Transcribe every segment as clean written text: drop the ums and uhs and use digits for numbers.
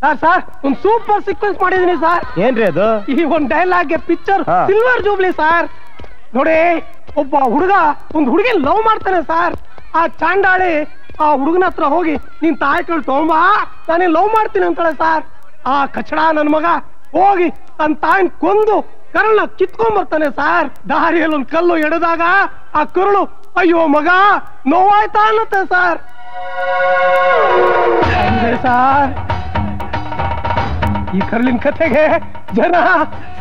Sir sir ಒಂದು super sequence ಮಾಡಿದೀನಿ sir. ಏನ್ರಿ ಅದು? ಈ ಒಂದು dialogue picture silver jubilee sir. ನೋಡಿ, ಒಬ್ಬ ಹುಡುಗ ಒಂದು ಹುಡುಗಿ ಲವ್ ಮಾಡ್ತಾನೆ ಸರ್. ಆ ಚಾಂಡಾಳಿ ಆ ಹುಡುಗನ ಹತ್ರ ಹೋಗಿ ನಿನ್ ತಾಯಿ ಕಳ್ ತಗೊಂಬಾ, ನಾನೇ ಲವ್ ಮಾಡ್ತೀನಿ ಅಂತಾಳೆ ಸರ್. ಆ ಕಚಡ ನನ್ ಮಗ ಹೋಗಿ ತನ್ನ ತಾಯಿನ ಕೊಂದು ಕರುಳ ಕಿತ್ಕೊಂಡ್ ಬರ್ತಾನೆ ಸರ್. ದಾರಿಯಲ್ಲಿ ಒಂದು ಕಲ್ಲು ಎಳೆದಾಗ ಆ ಕರುಳು ಅಯ್ಯೋ ಮಗ ನೋವಾಯ್ತಾ ಅನ್ನತ್ತೆ ಸರ್. ಸರ್ ಈ ಕರುಳಿನ ಕಥೆಗೆ ಜನ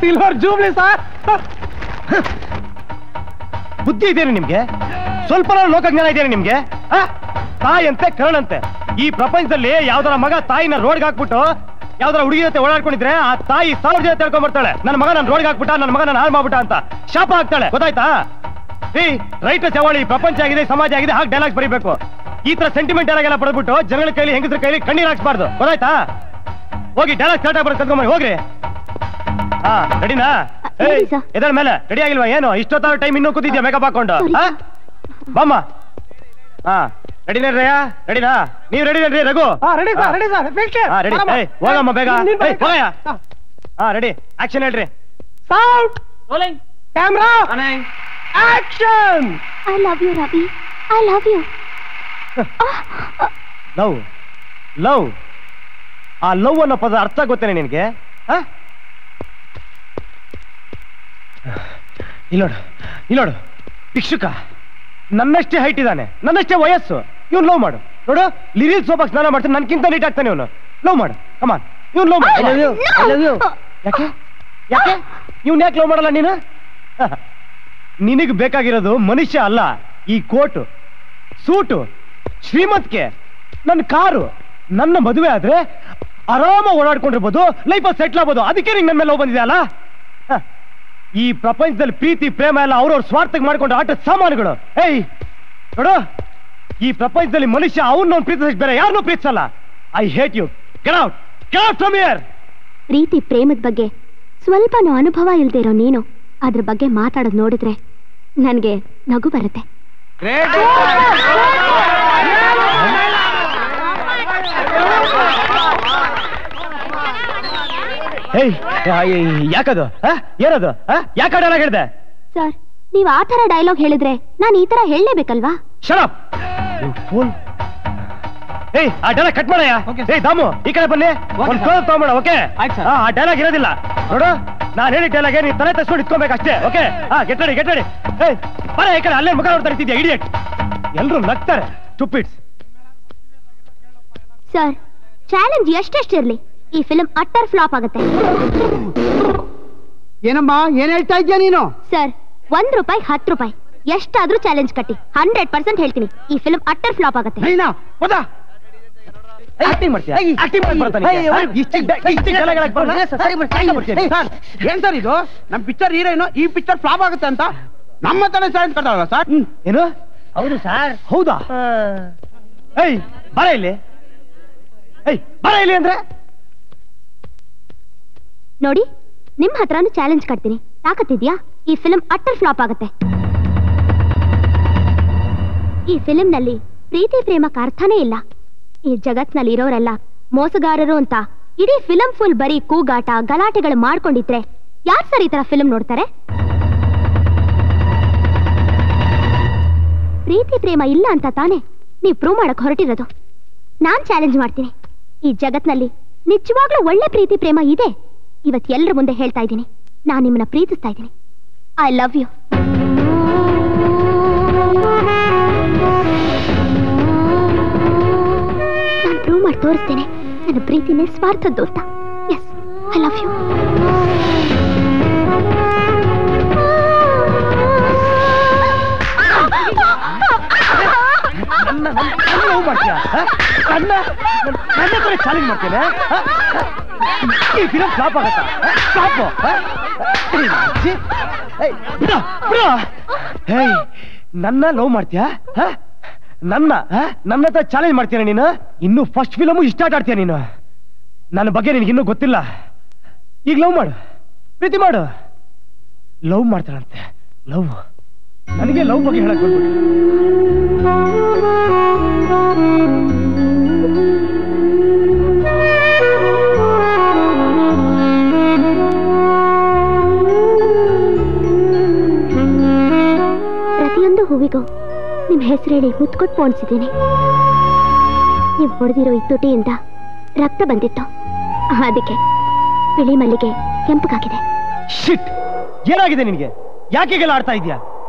ಸಿಲ್ವರ್ ಜೂಬ್ಲಿ ಸರ್. ಬುದ್ಧಿ ಇದೆಯಾ ನಿಮ್ಗೆ? ಸ್ವಲ್ಪ ಲೋಕಜ್ಞಾನ ಇದೆಯಾ ನಿಮ್ಗೆ? ತಾಯಿ ಅಂತೆ ಕರುಣಂತೆ. ಈ ಪ್ರಪಂಚದಲ್ಲಿ ಯಾವ್ದಾರ ಮಗ ತಾಯಿನ ರೋಡ್ಗೆ ಹಾಕ್ಬಿಟ್ಟು ಯಾವ್ದಾರ ಹುಡುಗಿ ಜೊತೆ ಓಡಾಡ್ಕೊಂಡಿದ್ರೆ ಆ ತಾಯಿ 1000 ಜೊತೆ ತಿಳ್ಕೊಂಡ್ ಬರ್ತಾಳೆ. ನನ್ನ ಮಗ ನನ್ನ ರೋಡ್ಗೆ ಹಾಕ್ಬಿಟ್ಟ, ನನ್ನ ಮಗ ನನ್ನ ಹಾಳು ಮಾಡ್ಬಿಟ್ಟ ಅಂತ ಶಾಪ ಹಾಕ್ತಾಳೆ. ಗೊತ್ತಾಯ್ತಾ? ರೈತ ಚವಳಿ ಪ್ರಪಂಚ ಆಗಿದೆ, ಸಮಾಜ ಆಗಿದೆ, ಹಾಗೆ ಡೈಲಾಗ್ಸ್ ಬರೀಬೇಕು. ಈ ತರ ಸೆಂಟಿಮೆಂಟ್ ಡೈಲಾಗ್ ಎಲ್ಲ ಪಡೆದ್ಬಿಟ್ಟು ಜನಗಳ ಕೈಲಿ ಹೆಂಗಸ್ರ ಕೈಲಿ ಕಣ್ಣೀರ್ ಹಾಕ್ಸ್ಬಾರ್ದು. ಗೊತ್ತಾಯ್ತಾ? ಹೋಗಿ ಡೈಲಾಗ್ ಸ್ಟಾರ್ಟ್ ಆಗ್ಬಾರ್ದು, ಕರ್ಕೊಂಬ ಹೋಗ್ರಿ. ಹಾ ರೆಡಿನಾ? ಎದಳ ಮೇಲೆ ರೆಡಿ ಆಗಿಲ್ವಾ? ಏನು ಇಷ್ಟೊತ್ತಾದ ಟೈಮ್ ಇನ್ನೂ ಕೂತಿದ್ಯಾ ಮೇಕಪ್ ಹಾಕೊಂಡು? ಬಾಮ್ಮ. ಹಾ ರೆಡಿನೇ ರಯ್ಯ? ರೆಡಿನಾ? ನೀವ್ ರೆಡಿನೇನ್ರಿ ರಘು? ರೆಡಿ ಹೋಗಮ್ಮ ಬೇಗ. ಹೋಗಯ್ಯ. ಹಾ ರೆಡಿ. ಆಕ್ಷನ್ ಹೇಳ್ರಿ. Sound rolling camera action. I love you Ravi, I love you. Love love ಆ ಲವ್ ಅನ್ನೋ ಪದ ಅರ್ಥ ಗೊತ್ತೇನೆ ನಿನ್ಗೆ? ಇಲ್ಲೋಡು ಭಿಕ್ಷುಕ ನನ್ನಷ್ಟೇ ಹೈಟ್ ಇದ್ದಾನೆ, ನನ್ನಷ್ಟೇ ವಯಸ್ಸು. ಇವನು ಲವ್ ಮಾಡು. ನೋಡು ಲಿರಿಲ್ ಸೋಪಾಗಿ ಸ್ನಾನ ಮಾಡ್ತಾನೆ, ನನ್ಕಿಂತ ನೀಟ್ ಆಗ್ತಾನೆ ಇವನು. ಲವ್ ಮಾಡು, ಕಮಾನ್. ಇವನು ಲವ್ ಮಾಡು. ಯಾಕೆ ಯಾಕೆ ಇವನ್ ಯಾಕೆ ಲವ್ ಮಾಡಲ್ಲ ನೀನು? ನಿನಗ್ ಬೇಕಾಗಿರೋದು ಮನುಷ್ಯ ಅಲ್ಲ, ಈ ಕೋಟು, ಸೂಟು, ಶ್ರೀಮಂತಿಕೆ, ನನ್ನ ಕಾರು. ನನ್ನ ಮದುವೆ ಆದ್ರೆ ಆರಾಮ ಓಡಾಡ್ಕೊಂಡಿರ್ಬೋದು, ಲೈಫ್ ಸೆಟ್ಲ್ ಆಗ್ಬೋದು. ಅದಕ್ಕೆ ನಿಂಗೆ ನನ್ನ ಮೇಲೆ ಲವ್ ಬಂದಿದೆ ಅಲ್ಲ? ಈ ಪ್ರಪಂಚದಲ್ಲಿ ಪ್ರೀತಿ ಪ್ರೇಮ ಎಲ್ಲ ಅವ್ರವ್ರ ಸ್ವಾರ್ಥಕ್ಕೆ ಮಾಡ್ಕೊಂಡು ಆಟ ಸಾಮಾನುಗಳು. ಏಯ್ ನೋಡು, ಈ ಪ್ರಪಂಚದಲ್ಲಿ ಮನುಷ್ಯ ಅವನನ್ನು ಪ್ರೀತಿಸ ಬೇರೆ ಯಾರನ್ನೂ ಪ್ರೀತಿಸಲ್ಲ. I hate you. Get out, get out from here. ಪ್ರೀತಿ ಪ್ರೇಮದ ಬಗ್ಗೆ ಸ್ವಲ್ಪನೂ ಅನುಭವ ಇಲ್ದೇ ಇರೋ ನೀನು ಅದ್ರ ಬಗ್ಗೆ ಮಾತಾಡೋದು ನೋಡಿದ್ರೆ ನನಗೆ ನಗು ಬರುತ್ತೆ. ಯಾಕದು? ಏನದು? ಯಾಕೆ ಡೈಲಾಗ್ ಹೇಳಿದೆ? ಸರ್, ನೀವ್ ಆ ತರ ಡೈಲಾಗ್ ಹೇಳಿದ್ರೆ ನಾನು ಈ ತರ ಹೇಳಲೇಬೇಕಲ್ವಾ? Shut up you fool. ಆ ಡೈಲಾಗ್ ಕಟ್ ಮಾಡಯ್ಯ. ದಾಮು ಈ ಕಡೆ ಬನ್ನಿ, ಒಂದು ಕ್ಲೋಸ್ ತಗೊಂಬೇಡ. ಓಕೆ? ಆ ಡೈಲಾಗ್ ಇರೋದಿಲ್ಲ. ನೋಡು, ನಾನು ಹೇಳಿ ಡೈಲಾಗ್ ನೀನ್ ತಲೆ ತಸ್ಕೊಂಡು ಇಟ್ಕೋಬೇಕು ಅಷ್ಟೇ. Okay? Get ready, get ready. ಬರ ಈ ಕಡೆ, ಅಲ್ಲೇ ಮುಖ ನೋಡ್ತಾ ಇರ್ತಿದ್ಯಾ ಇಡಿಯಟ್. ಎಲ್ರು ನಗ್ತಾರೆ. ಸ್ಟುಪಿಡ್ಸ್. ಸರ್, ಚಾಲೆಂಜ್ ಎಷ್ಟೆಷ್ಟಿರ್ಲಿ ಈ ಫಿಲ್ಮ್ ಅಟ್ಟರ್ ಫ್ಲಾಪ್ ಆಗುತ್ತೆ. ಏನಮ್ಮ ಏನ್ ಹೇಳ್ತಾ ಇದ್ಯಾ ನೀನು? ಸರ್, ₹1 ₹10 ಎಷ್ಟಾದ್ರೂ ಚಾಲೆಂಜ್ ಕಟ್ಟಿ 100% ಹೇಳ್ತೀನಿ ಈ ಫಿಲ್ಮ್ ಅಟ್ಟರ್ ಫ್ಲಾಪ್ ಆಗುತ್ತೆ. ಏನ್ ಸರ್ ಇದು? ನಮ್ ಪಿಕ್ಚರ್ ಹೀರೋಯಿನ್ ಈ ಪಿಕ್ಚರ್ ಫ್ಲಾಪ್ ಆಗುತ್ತೆ ಅಂತ ನಮ್ಮ ತಾನೇ ಚಾಲೆಂಜ್ ಕಟ್ಟಾಗ ಸರ್? ಏನು? ಹೌದು ಸರ್. ಹೌದಾ? ಬರ ಇಲ್ಲಿ, ಬರ ಇಲ್ಲಿ ಅಂದ್ರೆ ನೋಡಿ, ನಿಮ್ ಹತ್ರನೂ ಚಾಲೆಂಜ್ ಕಟ್ತೀನಿ. ತಾಕತ್ತಿದ್ಯಾ? ಈ ಫಿಲ್ಮ್ ಅಟ್ಟರ್ ಫ್ಲಾಪ್ ಆಗುತ್ತೆ. ಈ ಫಿಲ್ಮ್ ನಲ್ಲಿ ಪ್ರೀತಿ ಪ್ರೇಮಕ್ಕೆ ಅರ್ಥನೇ ಇಲ್ಲ. ಈ ಜಗತ್ನಲ್ಲಿ ಇರೋರೆಲ್ಲ ಮೋಸಗಾರರು ಅಂತ ಇಡೀ ಫಿಲ್ಮ್ ಫುಲ್ ಬರೀ ಕೂಗಾಟ ಗಲಾಟೆಗಳು ಮಾಡ್ಕೊಂಡಿದ್ರೆ ಯಾರು ಸರ್ ಈ ತರ ಫಿಲ್ಮ್ ನೋಡ್ತಾರೆ? ಪ್ರೀತಿ ಪ್ರೇಮ ಇಲ್ಲ ಅಂತ ತಾನೇ ನೀವು ಪ್ರೂವ್ ಮಾಡಕ್ ಹೊರಟಿರೋದು. ನಾನ್ ಚಾಲೆಂಜ್ ಮಾಡ್ತೀನಿ, ಈ ಜಗತ್ನಲ್ಲಿ ನಿಜವಾಗ್ಲೂ ಒಳ್ಳೆ ಪ್ರೀತಿ ಪ್ರೇಮ ಇದೆ. ಇವತ್ತು ಎಲ್ಲರ ಮುಂದೆ ಹೇಳ್ತಾ ಇದ್ದೀನಿ, ನಾನು ನಿಮ್ಮನ್ನ ಪ್ರೀತಿಸ್ತಾ ಇದ್ದೀನಿ. I love you. ನಾನು ಪ್ರೂವ್ ಮಾಡಿ ತೋರಿಸ್ತೇನೆ ನನ್ನ ಪ್ರೀತಿ ನಿಸ್ವಾರ್ಥದ್ದು ಅಂತ. Yes, I love you. Challenge ಮಾಡ್ತೇನೆ. ಈ ಫಿಲಂ ಫ್ಲಾಪ್ ಆಗತ್ತಾ? ನನ್ನ ಲವ್ ಮಾಡ್ತೀಯಾ? ನನ್ನ ಹತ್ರ ಚಾಲೆಂಜ್ ಮಾಡ್ತೀಯ ನೀನು? ಇನ್ನು ಫಸ್ಟ್ ಫಿಲಮು ಸ್ಟಾರ್ಟ್ ಆಡ್ತೀಯ ನೀನು? ನನ್ನ ಬಗ್ಗೆ ನಿನಗಿನ್ನೂ ಗೊತ್ತಿಲ್ಲ. ಈಗ ಲವ್ ಮಾಡು, ಪ್ರೀತಿ ಮಾಡು. ಲವ್ ಮಾಡ್ತಾಳಂತೆ. ಲವ್ ನನಗೆ ಲವ್ ಬಗ್ಗೆ ಹೇಳಕ್ ಬಂದ್ಬಿಟ್ಟು ನೋವಿಗೂ ನಿಮ್ ಹೆಸರೇಳಿ ಮುತ್ಕೊಟ್ಟು ಪೋಣಿಸಿದ್ದೀನಿ. ನೀವು ಹೊಡೆದಿರೋ ಈ ತುಟಿಯಿಂದ ರಕ್ತ ಬಂದಿತ್ತು, ಅದಕ್ಕೆ ಬಿಳಿ ಮಲ್ಲಿಗೆ ಕೆಂಪಗಾಗಿದೆ. ಶಿಟ್, ಏನಾಗಿದೆ ನಿನ್ಗೆ? ಯಾಕೆಗೆಲ್ಲ ಆಡ್ತಾ ಇದೀಯಾ?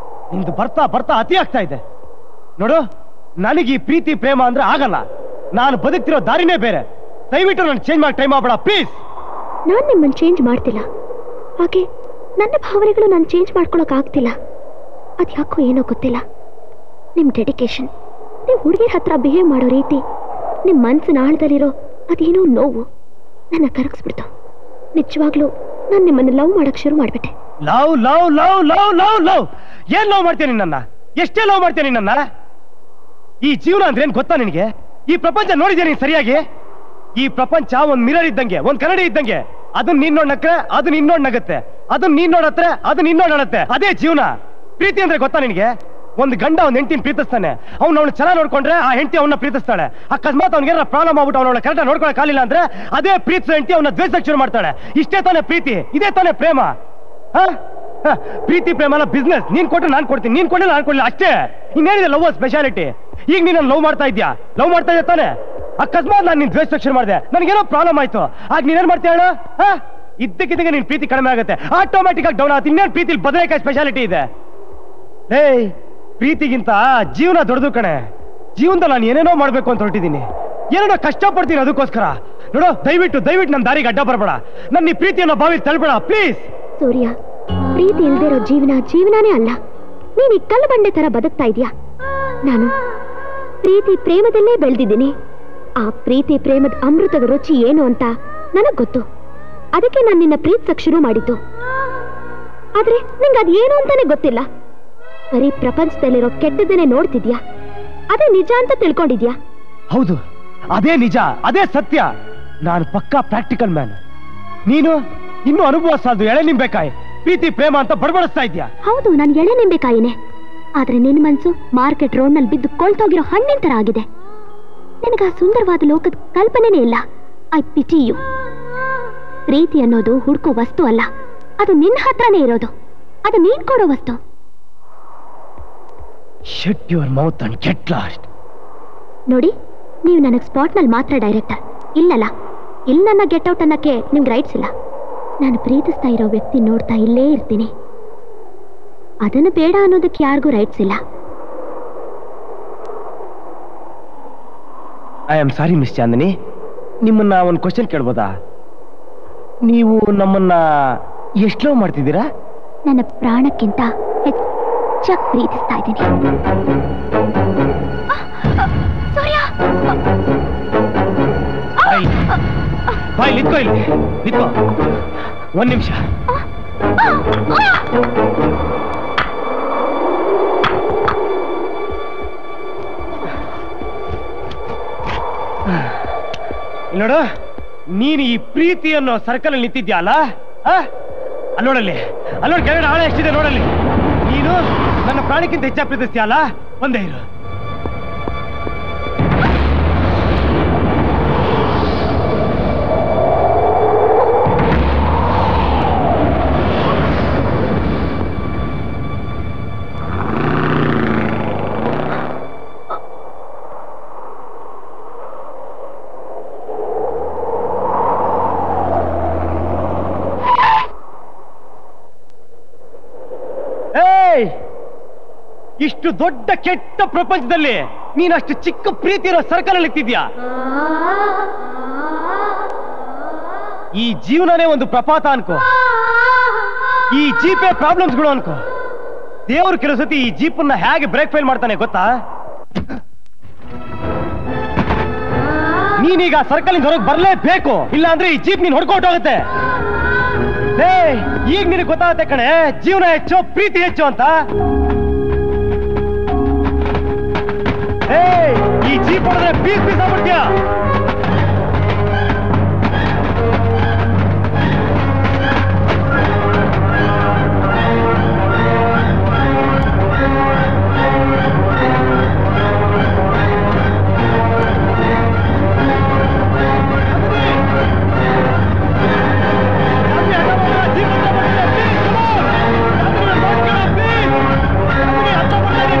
ನಿಂದು ಬರ್ತಾ ಬರ್ತಾ ಅತಿ ಆಗ್ತಾ ಇದೆ ನೋಡು. ನನಗೆ ಈ ಪ್ರೀತಿ ಪ್ರೇಮ ಅಂದ್ರೆ ಆಗಲ್ಲ. ನಾನು ಬದುಕ್ತಿರೋ ದಾರಿನೇ ಬೇರೆ. ದಯವಿಟ್ಟು ನಾನು ಚೇಂಜ್ ಮಾಡಿ ಟೈಮ್ ಆಗ್ಬೇಡ ಪ್ಲೀಸ್. ನಾನ್ ನಿಮ್ಮನ್ನು ಚೇಂಜ್ ಮಾಡ್ತಿಲ್ಲ, ಹಾಗೆ ನನ್ನ ಭಾವನೆಗಳು ನಾನು ಚೇಂಜ್ ಮಾಡ್ಕೊಳಕ್ ಆಗ್ತಿಲ್ಲ. ಅದ್ಯಾಕೋ ಏನೋ ಗೊತ್ತಿಲ್ಲ, ನಿಮ್ ಡೆಡಿಕೇಶನ್, ನೀವು ಹುಡುಗಿರ ಹತ್ರ ಬಿಹೇವ್ ಮಾಡೋ ರೀತಿ, ನಿಮ್ ಮನ್ಸಿನ ಆಳದಲ್ಲಿರೋ ಅದೇನೋ ನೋವು ನನ್ನ ಕರಗಿಸ್ಬಿಡ್ತು. ನಿಜವಾಗ್ಲೂ ನಾನು ನಿಮ್ಮನ್ನು ಲವ್ ಮಾಡಕ್ ಶುರು ಮಾಡ್ಬಿಟ್ಟೆ. Love love love love love love ಏನ್ ಲವ್ ಮಾಡ್ತೇನೆ ನನ್ನ? ಎಷ್ಟೇ ಲವ್ ಮಾಡ್ತೇನೆ ನನ್ನ? ಈ ಜೀವನ ಅಂದ್ರೆ ಏನ್ ಗೊತ್ತಾ ನಿನಗೆ? ಈ ಪ್ರಪಂಚ ನೋಡಿದ್ಯಾ ನೀನ್ ಸರಿಯಾಗಿ? ಈ ಪ್ರಪಂಚ ಒಂದ್ ಮಿರರ್ ಇದ್ದಂಗೆ, ಒಂದ್ ಕನ್ನಡಿ ಇದ್ದಂಗೆ. ಅದನ್ನ ನೀನ್ ನೋಡ್ ನಕ್ರೆ ಅದನ್ನ ಇನ್ನೋಡ್ ನಗತ್ತೆ, ಅದನ್ನ ನೀನ್ ನೋಡತ್ರೆ ಅದನ್ನ ಇನ್ನೋಡ್ ನಡತ್ತೆ. ಅದೇ ಜೀವನ. ಪ್ರೀತಿ ಅಂದ್ರೆ ಗೊತ್ತಾ ನಿನಗೆ? ಒಂದ್ ಗಂಡ ಒಂದ್ ಹೆಂಡತಿನ ಪ್ರೀತಿಸ್ತಾನೆ, ಅವ್ನು ಚೆನ್ನಾಗಿ ನೋಡ್ಕೊಂಡ್ರೆ ಆ ಹೆಂಡತಿ ಅವನ್ನ ಪ್ರೀತಿಸ್ತಾಳೆ. ಅಕಸ್ಮಾತ್ ಅವ್ನಿಗೆ ಪ್ರಾಬ್ಲಮ್ ಆಗ್ಬಿಟ್ಟು ಅವನ ಕರೆಕ್ಟ್ ನೋಡ್ಕೊಳಕ್ ಆಗಿಲ್ಲ ಅಂದ್ರೆ ಅದೇ ಪ್ರೀತಿಸೋ ಹೆಂಡತಿ ಅವನ್ನ ದ್ವೇಷಕ್ಕೆ ಶುರು ಮಾಡ್ತಾಳೆ. ಇಷ್ಟೇ ತಾನೇ ಪ್ರೀತಿ, ಇದೇ ತಾನೇ ಪ್ರೇಮ. ಪ್ರೀತಿ ಪ್ರೇಮ ಅಲ್ಲ ಬಿಸ್ನೆಸ್. ನೀನ್ ಕೊಟ್ರೆ ನಾನ್ ಕೊಡ್ತೀನಿ, ನೀನ್ ಕೊಡ್ಲಿಲ್ಲ ನಾನ್ ಕೊಡ್ಲಿಲ್ಲ, ಅಷ್ಟೇ. ಇನ್ನೇನಿದೆ ಲವ್ ಸ್ಪೆಷಾಲಿಟಿ? ಈಗ ನೀನ್ ಲವ್ ಮಾಡ್ತಾ ಇದ್ಯಾ? ಲವ್ ಮಾಡ್ತಾ ಇದ್ದೆ ತಾನೆ? ಅಕಸ್ಮಾತ್ ನಾನು ನಿನ್ ದ್ವೇಷಕ್ಕೆ ಶುರು ಮಾಡಿದೆ, ನನಗೇನೋ ಪ್ರಾಬ್ಲಮ್ ಆಯ್ತು, ಆಗ ನೀನೇನ್ ಮಾಡ್ತೀಯ ಹೇಳು? ಇದ್ದಕ್ಕಿದ್ದಂಗೆ ನಿನ್ ಪ್ರೀತಿ ಕಡಿಮೆ ಆಗುತ್ತೆ, ಆಟೋಮ್ಯಾಟಿಕ್ ಆಗಿ ಡೌನ್ ಆಗುತ್ತೆ. ಇನ್ನೇನ್ ಪ್ರೀತಿ ಬದನೆಕಾಯಿ ಸ್ಪೆಷಾಲಿಟಿ ಇದೆ? ಏಯ್, ಪ್ರೀತಿಗಿಂತ ಜೀವನ ದೊಡ್ಡದು ಕಣೆ. ಜೀವನದಲ್ಲಿ ನಾನು ಏನೇನೋ ಮಾಡ್ಬೇಕು ಅಂತ ಹೊರಟಿದ್ದೀನಿ, ಏನೇನೋ ಕಷ್ಟಪಡ್ತೀನಿ ಅದಕ್ಕೋಸ್ಕರ. ನೋಡು, ದಯವಿಟ್ಟು ದಯವಿಟ್ಟು ನನ್ನ ದಾರಿಗೆ ಅಡ್ಡ ಬರಬೇಡ. ನನ್ನ ಈ ಪ್ರೀತಿಯನ್ನು ಬಾವಿ ತಳ್ಬೇಡ ಪ್ಲೀಸ್. ಸೂರ್ಯ, ಪ್ರೀತಿ ಇಲ್ದಿರೋ ಜೀವನಾನೇ ಅಲ್ಲ. ನೀನ್ ಈ ಕಲ್ಲು ಬಂಡೆ ತರ ಬದುಕ್ತಾ ಇದೀಯಾ. ನಾನು ಪ್ರೀತಿ ಪ್ರೇಮದಲ್ಲೇ ಬೆಳೆದಿದ್ದೀನಿ. ಆ ಪ್ರೀತಿ ಪ್ರೇಮದ ಅಮೃತದ ರುಚಿ ಏನು ಅಂತ ನನಗ್ ಗೊತ್ತು. ಅದಕ್ಕೆ ನಾನು ನಿನ್ನ ಪ್ರೀತಿಸಕ್ ಶುರು ಮಾಡಿದ್ದು. ಆದ್ರೆ ನಿಂಗೆ ಅದೇನು ಅಂತಾನೆ ಗೊತ್ತಿಲ್ಲ. ಬರೀ ಪ್ರಪಂಚದಲ್ಲಿರೋ ಕೆಟ್ಟದನ್ನೇ ನೋಡ್ತಿದ್ಯಾ. ಅದೇ ನಿಜ ಅಂತ ತಿಳ್ಕೊಂಡಿದ್ಯಾ? ಹೌದು, ಅದೇ ನಿಜ, ಅದೇ ಸತ್ಯ. ನಾನು ಪಕ್ಕಾ ಪ್ರಾಕ್ಟಿಕಲ್ ಮ್ಯಾನ್. ನೀನು ಇನ್ನೂ ಅನುಭವ ಸಾಲದು ಎಳೆ ನಿಂಬೇಕಾಯಿ ಪ್ರೀತಿ ಪ್ರೇಮ ಅಂತ ಬಡಬಡಿಸ್ತಾ ಇದ್ಯಾ. ಹೌದು, ನಾನು ಎಳೆ ನಿಂಬೇಕಾಯಿನೇ. ಆದ್ರೆ ನಿನ್ ಮನ್ಸು ಮಾರ್ಕೆಟ್ ರೋಡ್ ನಲ್ಲಿ ಬಿದ್ದು ಕೊಳ್ತೋಗಿರೋ ಹಣ್ಣಿನ ತರ ಆಗಿದೆ. ನಿನಗ ಸುಂದರವಾದ ಲೋಕದ ಕಲ್ಪನೆನೇ ಇಲ್ಲ. I PT you. ಪ್ರೀತಿ ಅನ್ನೋದು ಹುಡ್ಕೋ ವಸ್ತು ಅಲ್ಲ, ಅದು ನಿನ್ನ ಹತ್ರನೇ ಇರೋದು. ಅದು ನೀನ್ ಕೊಡೋ ವಸ್ತು. Shut your mouth and get lost. ನೋಡಿ, ನೀವು ನನಗೆ ಸ್ಪಾಟ್ ನಲ್ಲಿ ಮಾತ್ರ ಡೈರೆಕ್ಟರ್. ಇಲ್ಲಲ್ಲ, ಇಲ್ಲಿ ನನ್ನ ಗೆಟ್ ಔಟ್ ಅನ್ನಕ್ಕೆ ನಿಮ್ಗೆ ರೈಟ್ಸ್ ಇಲ್ಲ. ನಾನು ಪ್ರೀತಿಸ್ತಾ ಇರೋ ವ್ಯಕ್ತಿ ನೋಡ್ತಾ ಇಲ್ಲೇ ಇರ್ತೀನಿ. ಅದನ್ನು ಬೇಡ ಅನ್ನೋದಕ್ಕೆ ಯಾರಿಗೂ ರೈಟ್ಸ್ ಇಲ್ಲ. I am sorry miss Chandini, ನಿಮ್ಮನ್ನ ಒಂದು ಕ್ವಶನ್ ಕೇಳ್ಬೋದಾ? ನೀವು ನಮ್ಮನ್ನ ಎಷ್ಟು ಲವ್ ಮಾಡ್ತಿದ್ದೀರಾ? ನನ್ನ ಪ್ರಾಣಕ್ಕಿಂತ ಹೆಚ್ಚಾಗಿ ಪ್ರೀತಿಸ್ತಾ ಇದ್ದೀನಿ. ಸೂರ್ಯ, ಬಾಯ್ ನಿತ್ಕೋ, ಇಲ್ಲಿ ನಿತ್ಕೋ, ಒಂದ್ ನಿಮಿಷ. ನೋಡು, ನೀನು ಈ ಪ್ರೀತಿ ಅನ್ನೋ ಸರ್ಕಲ್ ಅಲ್ಲಿ ನಿಂತಿದ್ಯಾ ಅಲ್ಲ? ಅಲ್ಲೋಡಲ್ಲಿ, ಅಲ್ಲೋಡ್ ಕೆಳಗಡೆ ಆಳ ಎಷ್ಟಿದೆ ನೋಡಲ್ಲಿ. ನೀನು ನನ್ನ ಪ್ರಾಣಕ್ಕಿಂತ ಹೆಚ್ಚಾಗಿ ಪ್ರೀತಿಸ್ತೀಯ ಅಲ್ಲ? ಒಂದೇ ಇರು. ಇಷ್ಟು ದೊಡ್ಡ ಕೆಟ್ಟ ಪ್ರಪಂಚದಲ್ಲಿ ನೀನಷ್ಟು ಚಿಕ್ಕ ಪ್ರೀತಿ ಇರೋ ಸರ್ಕಲ್ ಅಲ್ಲಿ ಇರ್ತಿದ್ಯಾ? ಈ ಜೀವನನೇ ಒಂದು ಪ್ರಪಾತ ಅನ್ಕೋ, ಈ ಜೀಪೇ ಪ್ರಾಬ್ಲಮ್ಸ್ಗಳು ಅನ್ಕೋ. ದೇವ್ರು ಕೆಲವು ಸತಿ ಈ ಜೀಪನ್ನ ಹೇಗೆ ಬ್ರೇಕ್ ಫೇಲ್ ಮಾಡ್ತಾನೆ ಗೊತ್ತಾ? ನೀನೀಗ ಸರ್ಕಲ್ ಇಂದ ಹೊರಗೆ ಬರ್ಲೇಬೇಕು, ಇಲ್ಲ ಅಂದ್ರೆ ಈ ಜೀಪ್ ನೀನ್ ಹೊಡ್ಕೊಟ್ಟೋಗುತ್ತೆ. ಈಗ ನಿನಗೆ ಗೊತ್ತಾಗುತ್ತೆ ಕಣೆ, ಜೀವನ ಹೆಚ್ಚು ಪ್ರೀತಿ ಹೆಚ್ಚು ಅಂತ. ಈ ಜೀಪ್ ಹೊಡೆದ್ರೆ ಪೀಸ್ ಪೀಸ್ ಆಗ್ಬಿಡ್ತೀಯ.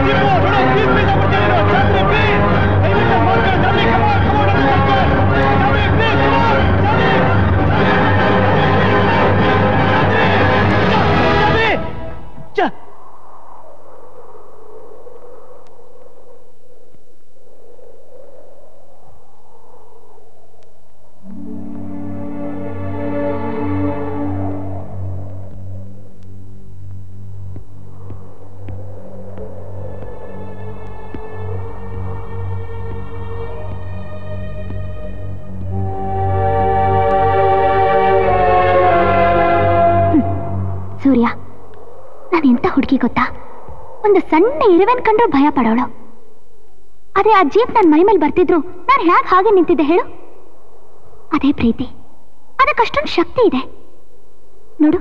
People! ನಾನು ಎಂತ ಹುಡುಗಿ ಗೊತ್ತಾ, ಒಂದು ಸಣ್ಣ ಇರುವೆನ್ ಕಂಡ್ರು ಭಯ ಪಡೋಳು. ಆದ್ರೆ ಆ ಜೀಪ್ ನನ್ನ ಮೈ ಮೇಲೆ ಬರ್ತಿದ್ರು ನಾನು ಹೇಗೆ ಹಾಗೆ ನಿಂತಿದ್ದೆ ಹೇಳು? ಅದೇ ಪ್ರೀತಿ, ಅದಕ್ಕಷ್ಟೊಂದು ಶಕ್ತಿ ಇದೆ ನೋಡು.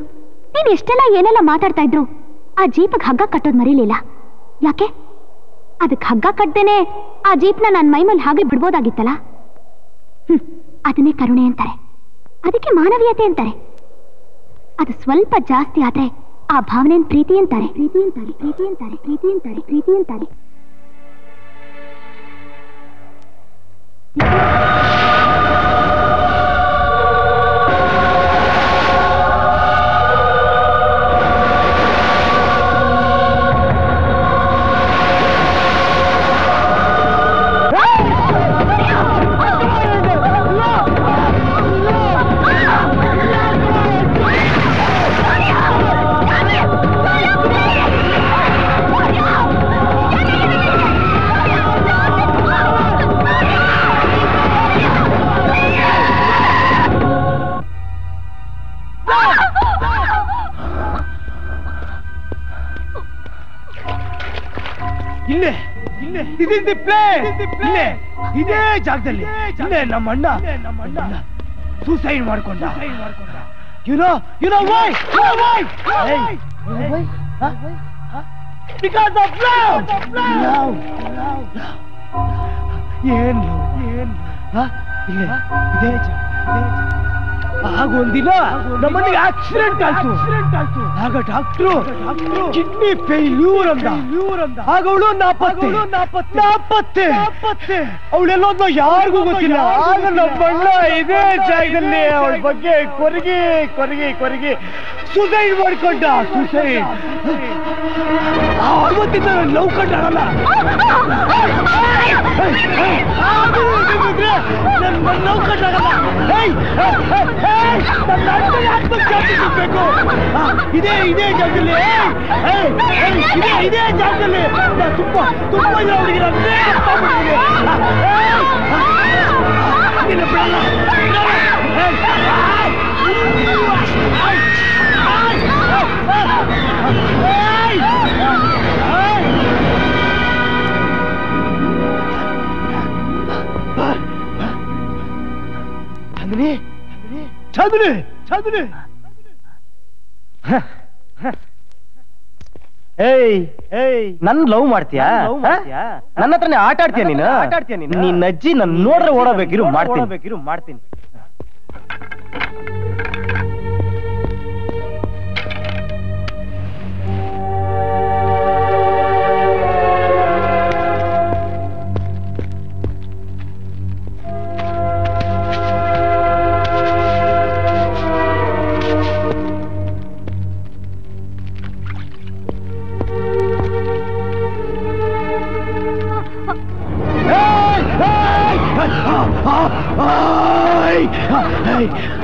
ನೀನ್ ಎಷ್ಟೆಲ್ಲ ಏನೆಲ್ಲ ಮಾತಾಡ್ತಾ ಇದ್ರು ಆ ಜೀಪ್ಗೆ ಹಗ್ಗ ಕಟ್ಟೋದು ಮರೀಲಿಲ್ಲ. ಯಾಕೆ? ಅದಕ್ಕೆ ಹಗ್ಗ ಕಟ್ಟದೇನೆ ಆ ಜೀಪ್ನ ನನ್ನ ಮೈ ಮೇಲೆ ಹಾಗೆ ಬಿಡ್ಬೋದಾಗಿತ್ತಲ್ಲ. ಅದನ್ನೇ ಕರುಣೆ ಅಂತಾರೆ, ಅದಕ್ಕೆ ಮಾನವೀಯತೆ ಅಂತಾರೆ. ಅದು ಸ್ವಲ್ಪ ಜಾಸ್ತಿ ಆದ್ರೆ ಆ ಭಾವನೆಯನ್ನು ಪ್ರೀತಿ ಅಂತಾರೆ. ಪ್ರೀತಿ ಅಂತಾರೆ, ಪ್ರೀತಿ ಅಂತಾರೆ, ಪ್ರೀತಿ ಅಂತಾರೆ, ಪ್ರೀತಿ ಅಂತಾರೆ. ಇದೇ ಜಾಗದಲ್ಲಿ ನಮ್ಮಣ್ಣ ಸೂಸೈಡ್ ಮಾಡ್ಕೊಂಡ. Because of love. ಆಗೊಂದಿನ ನಮ್ಮನಿಗೆ ಆಕ್ಸಿಡೆಂಟ್ ಆಯ್ತು. ಆಗ ಡಾಕ್ಟ್ರು ಕಿಡ್ನಿ ಫೇಲ್ಯೂರ್ ಅಂದ. ಆಗ ಅವಳು ನಾಪತ್ತೆ. ಅವಳೆಲ್ಲೋದ್ನೋ ಯಾರಿಗೂ ಗೊತ್ತಿಲ್ಲ. ಆಗ ನಮ್ಮಣ್ಣ ಇದೇ ಜಾಗದಲ್ಲಿ ಅವಳ ಬಗ್ಗೆ ಕೊರಗಿ ಸುಸೈಡ್ ಮಾಡ್ಕೊಂಡ. ಸುಸೈಡ್ ಅವತ್ತಿಂದ ಲವ್ ಕಂಡಾಡಲ್ಲ. ಲವ್ ಕಂಡಾಡಲ್ಲ. ಇದೇ ಜಾಗದಲ್ಲಿ ತುಂಬಾ ಹುಡುಗಿರ ಚಂದ್ರಿ ನನ್ ಲವ್ ಮಾಡ್ತೀಯಾ? ನನ್ನ ಹತ್ರನೇ ಆಟ ಆಡ್ತೀಯ ನೀನು? ನಿನ್ನ ಅಜ್ಜಿ ನನ್ ನೋಡ್ರೆ ಓಡಬೇಕಿರು ಮಾಡ್ತೀನಿ.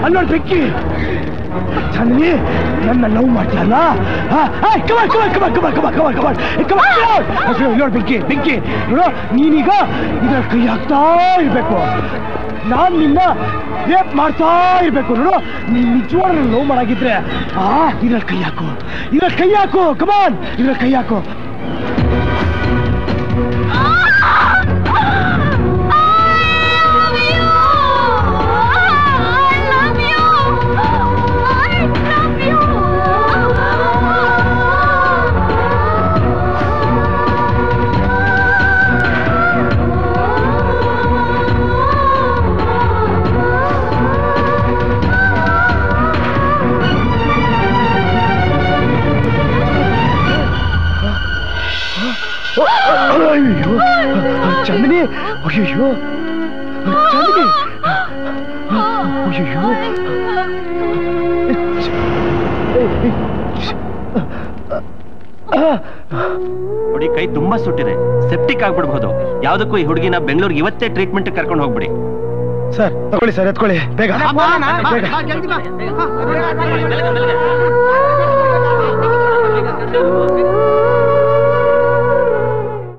ಅಲ್ಲೋಡ್ ಬೆಂಕಿ, ಚಂದ್ರಿ ನನ್ನ ಲವ್ ಮಾಡ್ತೀಯಲ್ಲ? ನೋಡ್ ಬೆಂಕಿ ನೋಡು, ನೀನೀಗ ಇದ್ರ ಕೈ ಹಾಕ್ತಾ ಇರ್ಬೇಕು. ನಾನ್ ನಿನ್ನ ರೇಪ್ ಮಾಡ್ತಾ ಇರ್ಬೇಕು. ನೋಡು, ನೀನ್ ನಿಜವಾದ ಲವ್ ಮಾಡಾಗಿದ್ರೆ ಇದ್ರ ಕೈ ಹಾಕು. ಕಮಾನ್, ಇದ್ರ ಕೈ ಹಾಕು. ಚಂದನಿ, ಅಯ್ಯೋ ಚಂದನಿ, ಅಯ್ಯೋ ಹುಡುಗಿ ಕೈ ತುಂಬಾ ಸುಟ್ಟಿದೆ, ಸೆಪ್ಟಿಕ್ ಆಗ್ಬಿಡ್ಬಹುದು. ಯಾವ್ದಕ್ಕೂ ಈ ಹುಡುಗಿನ ಬೆಂಗಳೂರಿಗೆ ಇವತ್ತೇ ಟ್ರೀಟ್ಮೆಂಟ್ ಕರ್ಕೊಂಡು ಹೋಗ್ಬಿಡಿ. ಸರ್ ತಗೊಳ್ಳಿ, ಸರ್ ಎತ್ಕೊಳ್ಳಿ ಬೇಗ.